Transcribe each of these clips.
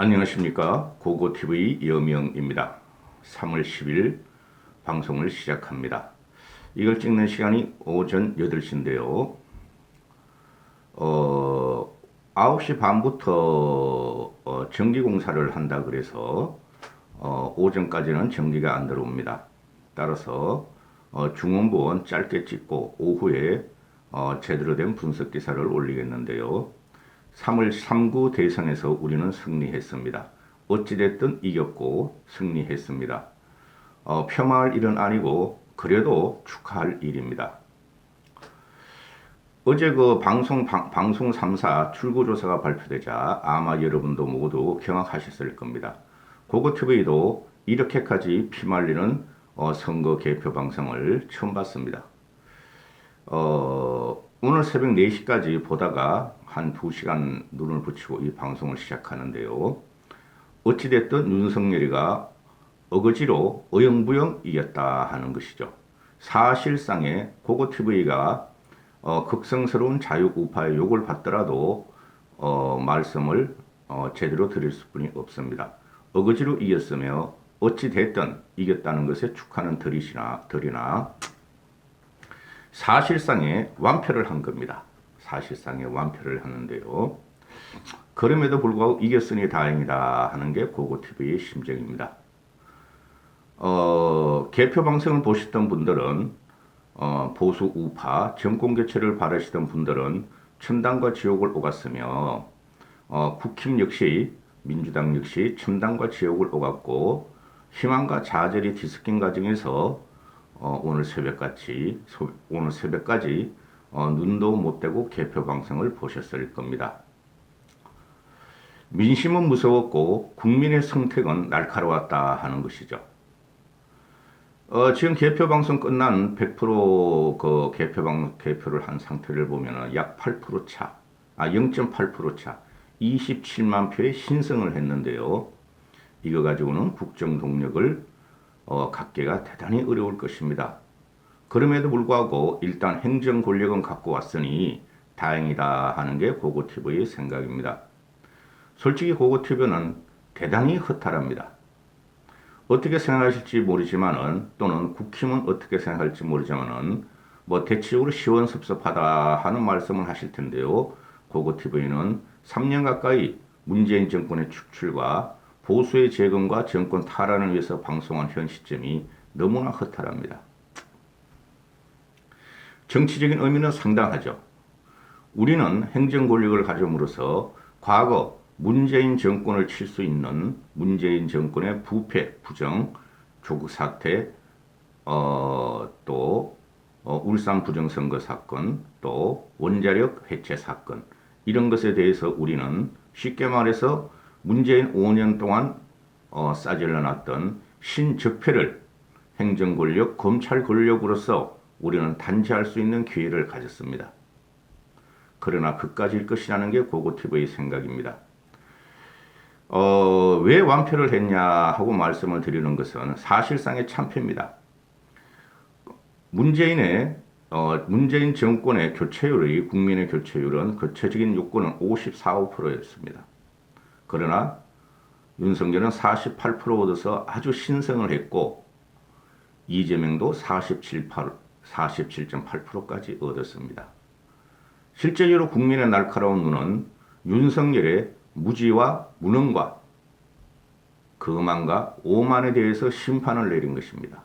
안녕하십니까. 고고TV 여명입니다. 3월 10일 방송을 시작합니다. 이걸 찍는 시간이 오전 8시인데요. 9시 반부터 전기공사를 한다 그래서 오전까지는 전기가 안 들어옵니다. 따라서 중원부원 짧게 찍고 오후에 제대로 된 분석 기사를 올리겠는데요. 3월 3구 대선에서 우리는 승리했습니다. 어찌됐든 이겼고 승리했습니다. 폄하할 일은 아니고 그래도 축하할 일입니다. 어제 그 방송 3사 출구조사가 발표되자 아마 여러분도 모두 경악하셨을 겁니다. 고고TV도 이렇게까지 피말리는 선거 개표 방송을 처음 봤습니다. 오늘 새벽 4시까지 보다가 한 2시간 눈을 붙이고 이 방송을 시작하는데요. 어찌됐든 윤석열이가 어거지로 어영부영 이겼다 하는 것이죠. 사실상의 고고TV가 극성스러운 자유우파의 욕을 받더라도 말씀을 제대로 드릴 수뿐이 없습니다. 어거지로 이겼으며 어찌됐든 이겼다는 것에 축하는 드리나 사실상의 완패를 한 겁니다. 사실상의 완패를 하는데요. 그럼에도 불구하고 이겼으니 다행이다 하는 게 고고TV의 심정입니다. 개표 방송을 보셨던 분들은 보수 우파 정권 교체를 바라시던 분들은 천당과 지옥을 오갔으며 국힘 역시 민주당 역시 천당과 지옥을 오갔고 희망과 좌절이 뒤섞인 과정에서 오늘 새벽까지 눈도 못 떼고 개표 방송을 보셨을 겁니다. 민심은 무서웠고 국민의 선택은 날카로웠다 하는 것이죠. 지금 개표 방송 끝난 100% 개표를 한 상태를 보면은 약 8% 차, 0.8% 차, 27만 표의 신성을 했는데요. 이거 가지고는 국정 동력을 갖기가 대단히 어려울 것입니다. 그럼에도 불구하고 일단 행정 권력은 갖고 왔으니 다행이다 하는 게 고고TV의 생각입니다. 솔직히 고고TV는 대단히 허탈합니다. 어떻게 생각하실지 모르지만은 또는 국힘은 어떻게 생각할지 모르지만은 뭐 대체적으로 시원섭섭하다 하는 말씀을 하실 텐데요. 고고TV는 3년 가까이 문재인 정권의 축출과 보수의 재건과 정권 탈환을 위해서 방송한 현 시점이 너무나 허탈합니다. 정치적인 의미는 상당하죠. 우리는 행정 권력을 가짐으로써 과거 문재인 정권을 칠 수 있는 문재인 정권의 부패, 부정, 조국 사태, 또 울산 부정선거 사건, 또 원자력 해체 사건 이런 것에 대해서 우리는 쉽게 말해서 문재인 5년 동안 싸질러놨던 신적폐를 행정권력, 검찰 권력으로서 우리는 단죄할 수 있는 기회를 가졌습니다. 그러나 그까지일 것이라는 게 고고TV의 생각입니다. 왜 완패를 했냐 하고 말씀을 드리는 것은 사실상의 참패입니다. 문재인 정권의 교체율이 국민의 교체율은 구체적인 요건은 54~55%였습니다. 그러나 윤석열은 48% 얻어서 아주 신성을 했고 이재명도 47.8%까지 얻었습니다. 실제로 국민의 날카로운 눈은 윤석열의 무지와 무능과 거만과 오만에 대해서 심판을 내린 것입니다.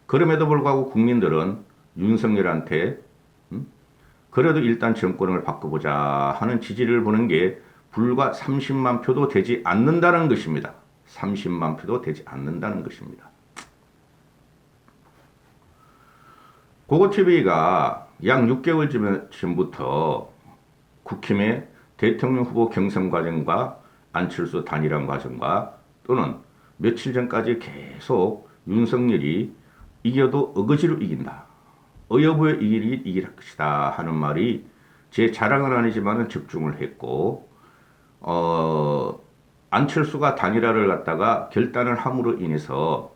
그럼에도 불구하고 국민들은 윤석열한테 그래도 일단 정권을 바꿔보자 하는 지지를 보는 게 불과 30만 표도 되지 않는다는 것입니다. 30만 표도 되지 않는다는 것입니다. 고고TV가 약 6개월 전부터 국힘의 대통령 후보 경선 과정과 안철수 단일화 과정과 또는 며칠 전까지 계속 윤석열이 이겨도 어거지로 이긴다. 어여부에 이길 것이다 하는 말이 제 자랑은 아니지만 집중을 했고 안철수가 단일화를 갖다가 결단을 함으로 인해서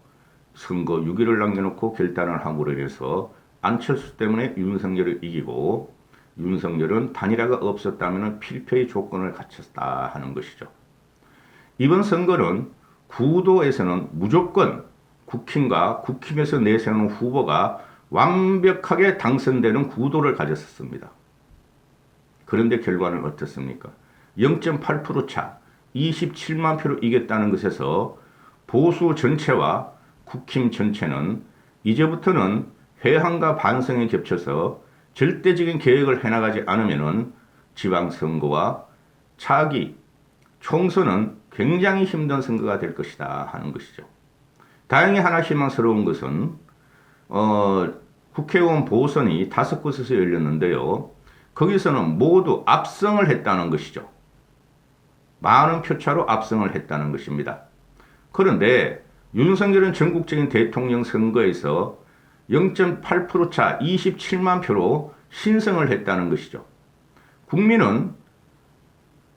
선거 6일을 남겨놓고 결단을 함으로 인해서 안철수 때문에 윤석열을 이기고 윤석열은 단일화가 없었다면 필패의 조건을 갖췄다 하는 것이죠. 이번 선거는 구도에서는 무조건 국힘과 국힘에서 내세우는 후보가 완벽하게 당선되는 구도를 가졌었습니다. 그런데 결과는 어떻습니까? 0.8% 차, 27만 표로 이겼다는 것에서 보수 전체와 국힘 전체는 이제부터는 회한과 반성에 겹쳐서 절대적인 계획을 해나가지 않으면 지방선거와 차기, 총선은 굉장히 힘든 선거가 될 것이다 하는 것이죠. 다행히 하나 희망스러운 것은 국회의원 보선이 5곳에서 열렸는데요. 거기서는 모두 압승을 했다는 것이죠. 많은 표차로 압승을 했다는 것입니다. 그런데 윤석열은 전국적인 대통령 선거에서 0.8% 차 27만 표로 신승을 했다는 것이죠. 국민은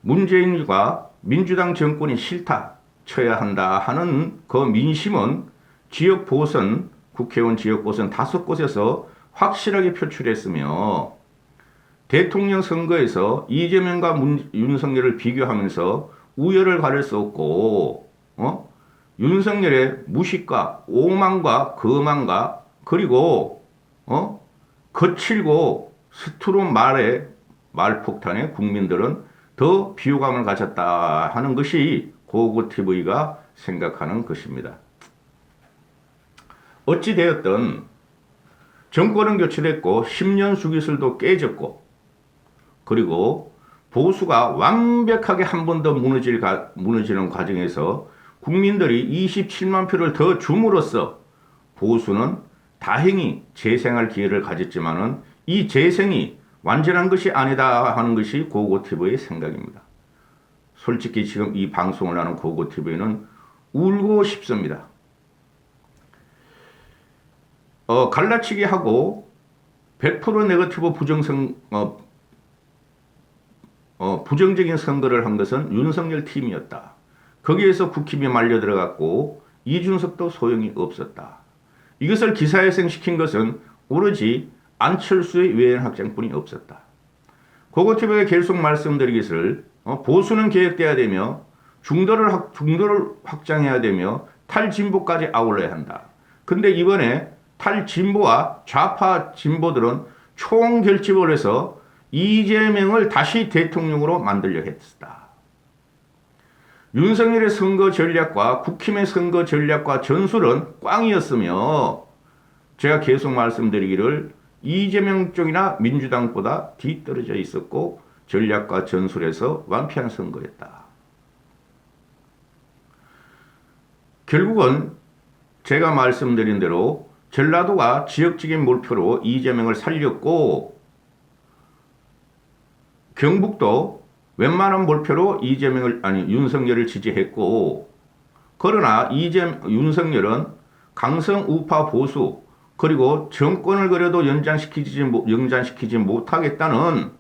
문재인과 민주당 정권이 싫다, 쳐야 한다 하는 그 민심은 지역 보선, 국회의원 지역 보선 5곳에서 확실하게 표출했으며 대통령 선거에서 이재명과 윤석열을 비교하면서 우열을 가릴 수 없고 윤석열의 무식과 오만과 거만과 그리고 거칠고 스트롬 말폭탄에 국민들은 더 비호감을 가졌다 하는 것이 고고TV가 생각하는 것입니다. 어찌되었든 정권은 교체됐고 10년 수기술도 깨졌고 그리고 보수가 완벽하게 한 번 더 무너지는 과정에서 국민들이 27만 표를 더 줌으로써 보수는 다행히 재생할 기회를 가졌지만은 이 재생이 완전한 것이 아니다 하는 것이 고고TV의 생각입니다. 솔직히 지금 이 방송을 하는 고고TV는 울고 싶습니다. 갈라치기 하고 100% 네거티브 부정적인 선거를 한 것은 윤석열 팀이었다. 거기에서 국힘이 말려 들어갔고 이준석도 소용이 없었다. 이것을 기사회생시킨 것은 오로지 안철수의 외연 확장뿐이 없었다. 고고TV에 계속 말씀드리기를 보수는 개혁돼야 되며 중도를 확장해야 되며 탈진보까지 아울러야 한다. 근데 이번에 탈진보와 좌파 진보들은 총결집을 해서 이재명을 다시 대통령으로 만들려 했다. 윤석열의 선거 전략과 국힘의 선거 전략과 전술은 꽝이었으며 제가 계속 말씀드리기를 이재명 쪽이나 민주당보다 뒤떨어져 있었고 전략과 전술에서 완패한 선거였다. 결국은 제가 말씀드린 대로 전라도가 지역적인 몰표로 이재명을 살렸고 경북도 웬만한 몰표로 윤석열을 지지했고 그러나 윤석열은 강성 우파 보수 그리고 정권을 그래도 연장시키지 못하겠다는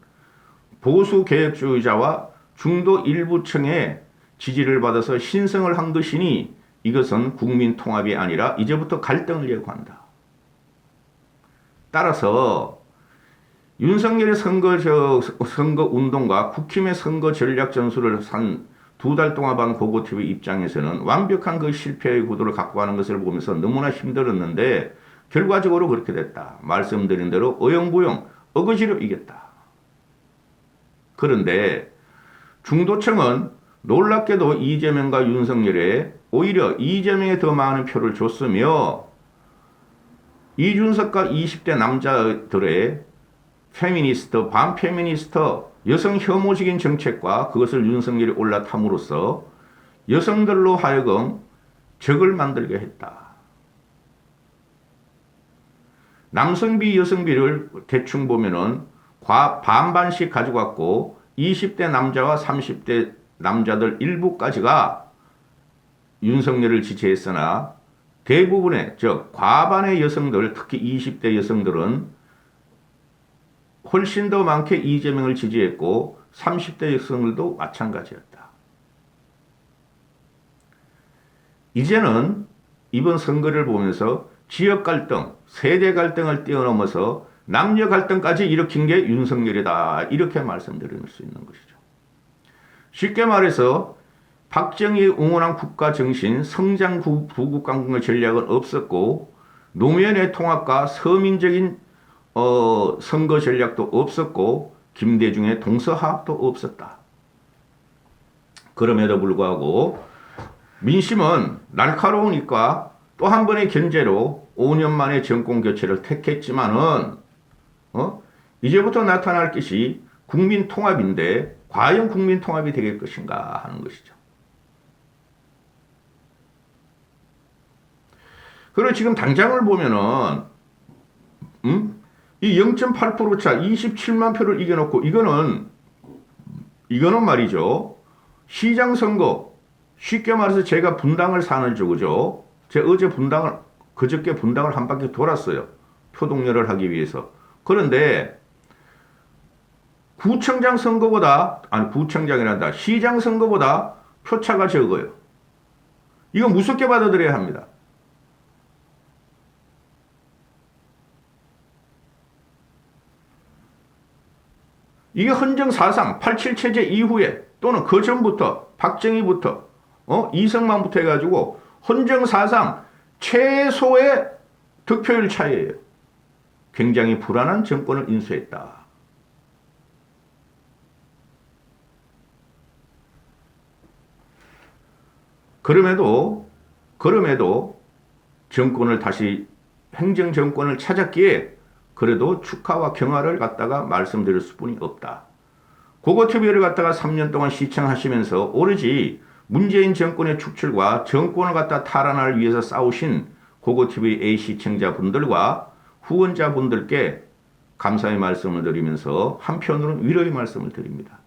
보수 개혁주의자와 중도 일부층의 지지를 받아서 신성을 한 것이니 이것은 국민 통합이 아니라 이제부터 갈등을 예고한다. 따라서 윤석열의 선거 운동과 국힘의 선거 전략 전술을 한 2달 동안 반 고고TV 입장에서는 완벽한 그 실패의 구도를 갖고 가는 것을 보면서 너무나 힘들었는데 결과적으로 그렇게 됐다. 말씀드린 대로 어영부영 어거지로 이겼다. 그런데 중도층은 놀랍게도 이재명과 윤석열에 오히려 이재명에 더 많은 표를 줬으며 이준석과 20대 남자들의 페미니스트, 반페미니스트, 여성 혐오적인 정책과 그것을 윤석열이 올라탐으로써 여성들로 하여금 적을 만들게 했다. 남성비, 여성비를 대충 보면은 반반씩 가져갔고 20대 남자와 30대 남자들 일부까지가 윤석열을 지지했으나 대부분의 즉 과반의 여성들 특히 20대 여성들은 훨씬 더 많게 이재명을 지지했고 30대 여성들도 마찬가지였다. 이제는 이번 선거를 보면서 지역 갈등, 세대 갈등을 뛰어넘어서 남녀 갈등까지 일으킨 게 윤석열이다. 이렇게 말씀드릴 수 있는 것이죠. 쉽게 말해서 박정희의 응원한 국가 정신, 성장 부국 강국의 전략은 없었고 노무현의 통합과 서민적인 선거 전략도 없었고 김대중의 동서화합도 없었다. 그럼에도 불구하고 민심은 날카로우니까 또 한 번의 견제로 5년 만에 정권 교체를 택했지만은 이제부터 나타날 것이 국민 통합인데 과연 국민 통합이 될 것인가 하는 것이죠. 그리고 지금 당장을 보면은 이 0.8% 차 27만 표를 이겨놓고 이거는 말이죠. 시장 선거 쉽게 말해서 제가 분당을 사는 쪽이죠. 제가 그저께 분당을 한 바퀴 돌았어요. 표동열을 하기 위해서. 그런데 구청장 선거보다 구청장이란다. 시장 선거보다 표차가 적어요. 이거 무섭게 받아들여야 합니다. 이게 헌정사상 87 체제 이후에 또는 그 전부터 박정희부터 이승만부터 해가지고 헌정사상 최소의 득표율 차이예요. 굉장히 불안한 정권을 인수했다. 그럼에도 정권을 다시 행정정권을 찾았기에 그래도 축하와 경화를 갖다가 말씀드릴 수뿐이 없다. 고고TV를 갖다가 3년 동안 시청하시면서 오로지 문재인 정권의 축출과 정권을 갖다 탈환하기 위해서 싸우신 고고TV A 시청자분들과 후원자분들께 감사의 말씀을 드리면서 한편으로는 위로의 말씀을 드립니다.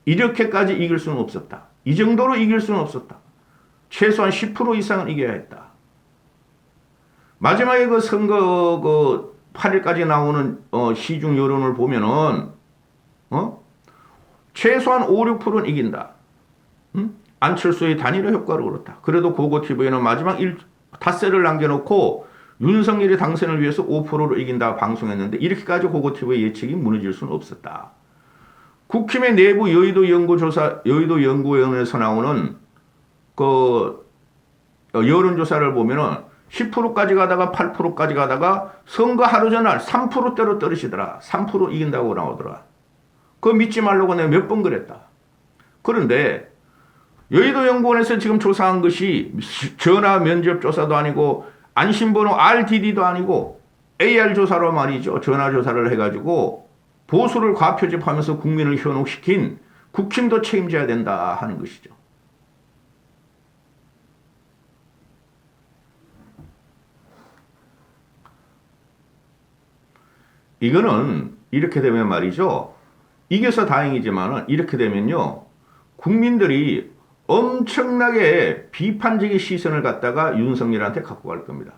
이렇게까지 이길 수는 없었다. 이 정도로 이길 수는 없었다. 최소한 10% 이상은 이겨야 했다. 마지막에 그 선거 8일까지 나오는 시중 여론을 보면은 최소한 5, 6%는 이긴다. 안철수의 단일화 효과로 그렇다. 그래도 고고TV는 마지막 닷새를 남겨놓고 윤석열의 당선을 위해서 5%로 이긴다 방송했는데 이렇게까지 고고TV의 예측이 무너질 수는 없었다. 국힘의 내부 여의도 연구원에서 나오는 그 여론조사를 보면은 10%까지 가다가 8%까지 가다가 선거 하루 전날 3%대로 떨어지더라. 3% 이긴다고 나오더라. 그거 믿지 말라고 내가 몇 번 그랬다. 그런데 여의도 연구원에서 지금 조사한 것이 전화 면접 조사도 아니고 안심번호 RDD도 아니고 AR 조사로 말이죠. 전화 조사를 해가지고 보수를 과표집하면서 국민을 현혹시킨 국힘도 책임져야 된다 하는 것이죠. 이거는 이렇게 되면 말이죠. 이겨서 다행이지만 이렇게 되면요. 국민들이 엄청나게 비판적인 시선을 갖다가 윤석열한테 갖고 갈 겁니다.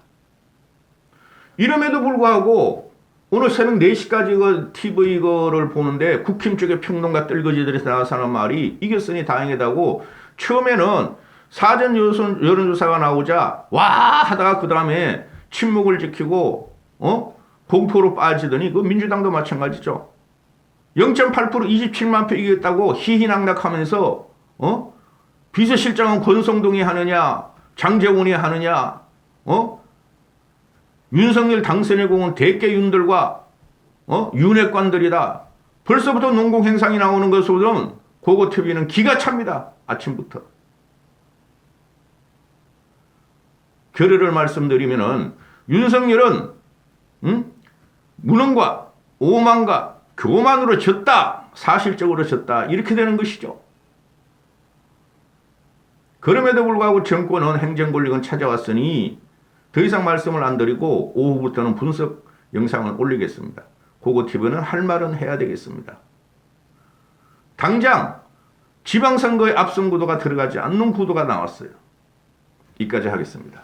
이럼에도 불구하고 오늘 새벽 4시까지 TV 이거를 보는데 국힘 쪽에 평론가 뜰거지들이 나와서 하는 말이 이겼으니 다행이다고 처음에는 사전 여론조사가 나오자 와 하다가 그 다음에 침묵을 지키고 공포로 빠지더니 그 민주당도 마찬가지죠. 0.8% 27만 표 이겼다고 희희낙낙하면서 비서실장은 권성동이 하느냐 장재원이 하느냐 윤석열 당선의 공은 대깨윤들과 윤핵관들이다. 벌써부터 농공행상이 나오는 것으로는 고고TV는 기가 찹니다. 아침부터. 결의를 말씀드리면은 윤석열은 무능과 오만과 교만으로 졌다. 사실적으로 졌다. 이렇게 되는 것이죠. 그럼에도 불구하고 정권은 행정권력은 찾아왔으니 더 이상 말씀을 안 드리고 오후부터는 분석 영상을 올리겠습니다. 고고TV는 할 말은 해야 되겠습니다. 당장 지방선거의 압승 구도가 들어가지 않는 구도가 나왔어요. 여기까지 하겠습니다.